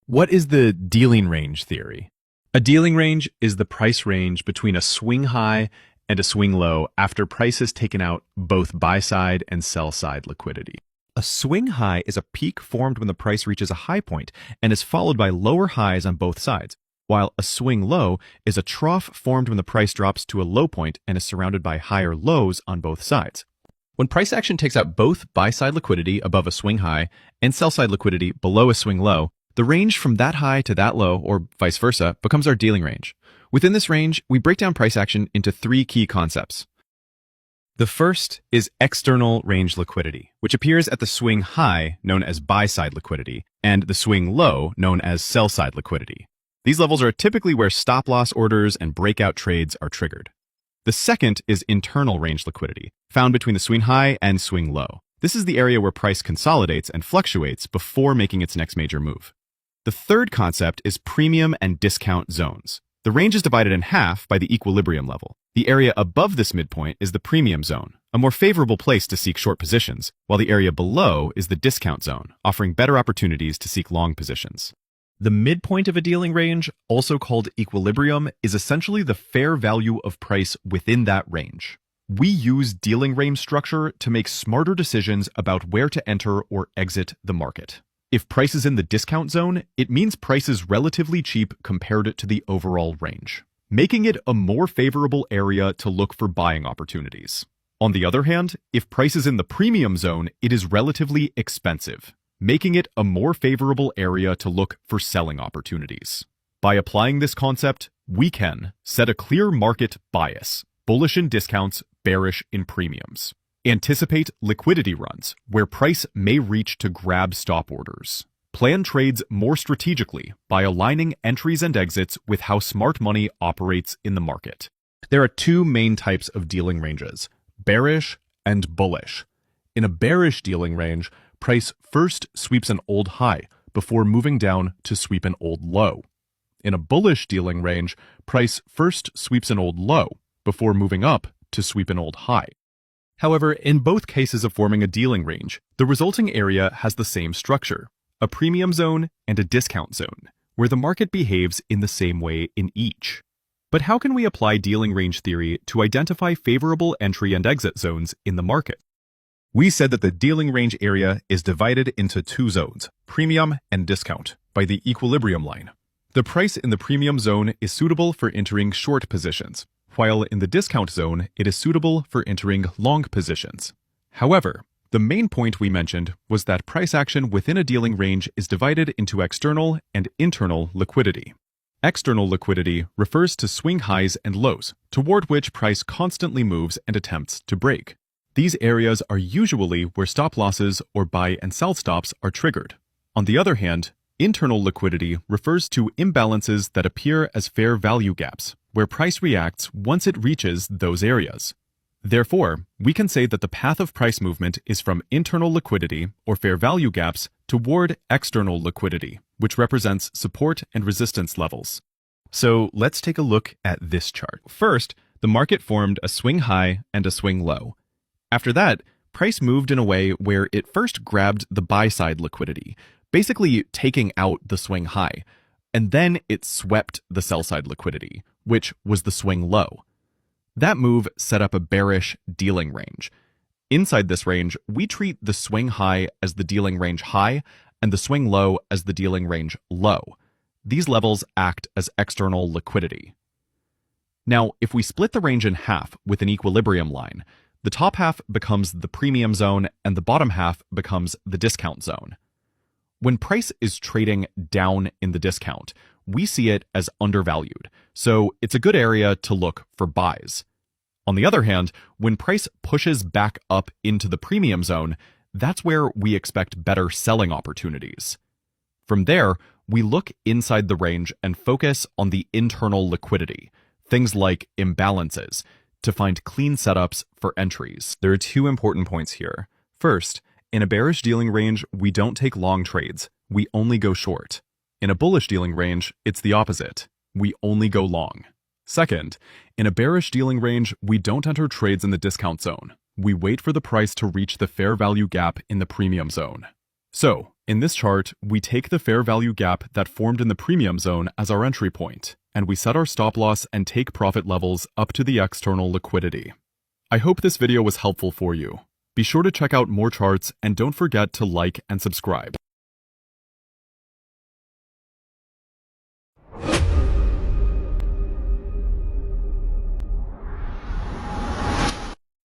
What is the dealing range theory? A dealing range is the price range between a swing high and a swing low after price has taken out both buy-side and sell-side liquidity. A swing high is a peak formed when the price reaches a high point and is followed by lower highs on both sides, while a swing low is a trough formed when the price drops to a low point and is surrounded by higher lows on both sides. When price action takes out both buy-side liquidity above a swing high and sell-side liquidity below a swing low, the range from that high to that low, or vice versa, becomes our dealing range. Within this range, we break down price action into three key concepts. The first is external range liquidity, which appears at the swing high, known as buy-side liquidity, and the swing low, known as sell-side liquidity. These levels are typically where stop-loss orders and breakout trades are triggered. The second is internal range liquidity, found between the swing high and swing low. This is the area where price consolidates and fluctuates before making its next major move. The third concept is premium and discount zones. The range is divided in half by the equilibrium level. The area above this midpoint is the premium zone, a more favorable place to seek short positions, while the area below is the discount zone, offering better opportunities to seek long positions. The midpoint of a dealing range, also called equilibrium, is essentially the fair value of price within that range. We use dealing range structure to make smarter decisions about where to enter or exit the market. If price is in the discount zone, it means price is relatively cheap compared to the overall range, making it a more favorable area to look for buying opportunities. On the other hand, if price is in the premium zone, it is relatively expensive, making it a more favorable area to look for selling opportunities. By applying this concept, we can set a clear market bias, bullish in discounts, bearish in premiums. Anticipate liquidity runs, where price may reach to grab stop orders. Plan trades more strategically by aligning entries and exits with how smart money operates in the market. There are two main types of dealing ranges, bearish and bullish. In a bearish dealing range, price first sweeps an old high before moving down to sweep an old low. In a bullish dealing range, price first sweeps an old low before moving up to sweep an old high. However, in both cases of forming a dealing range, the resulting area has the same structure, a premium zone and a discount zone, where the market behaves in the same way in each. But how can we apply dealing range theory to identify favorable entry and exit zones in the market? We said that the dealing range area is divided into two zones, premium and discount, by the equilibrium line. The price in the premium zone is suitable for entering short positions, while in the discount zone, it is suitable for entering long positions. However, the main point we mentioned was that price action within a dealing range is divided into external and internal liquidity. External liquidity refers to swing highs and lows, toward which price constantly moves and attempts to break. These areas are usually where stop losses or buy and sell stops are triggered. On the other hand, internal liquidity refers to imbalances that appear as fair value gaps, where price reacts once it reaches those areas. Therefore, we can say that the path of price movement is from internal liquidity, or fair value gaps, toward external liquidity, which represents support and resistance levels. So let's take a look at this chart. First, the market formed a swing high and a swing low. After that, price moved in a way where it first grabbed the buy-side liquidity, basically taking out the swing high, and then it swept the sell-side liquidity, which was the swing low. That move set up a bearish dealing range. Inside this range, we treat the swing high as the dealing range high and the swing low as the dealing range low. These levels act as external liquidity. Now, if we split the range in half with an equilibrium line, the top half becomes the premium zone and the bottom half becomes the discount zone. When price is trading down in the discount, we see it as undervalued, so it's a good area to look for buys. On the other hand, when price pushes back up into the premium zone, that's where we expect better selling opportunities. From there, we look inside the range and focus on the internal liquidity, things like imbalances, to find clean setups for entries. There are two important points here. First, in a bearish dealing range, we don't take long trades. We only go short. In a bullish dealing range, it's the opposite. We only go long. Second, in a bearish dealing range, we don't enter trades in the discount zone. We wait for the price to reach the fair value gap in the premium zone. So, In this chart, we take the fair value gap that formed in the premium zone as our entry point, and we set our stop loss and take profit levels up to the external liquidity. I hope this video was helpful for you. Be sure to check out more charts and don't forget to like and subscribe.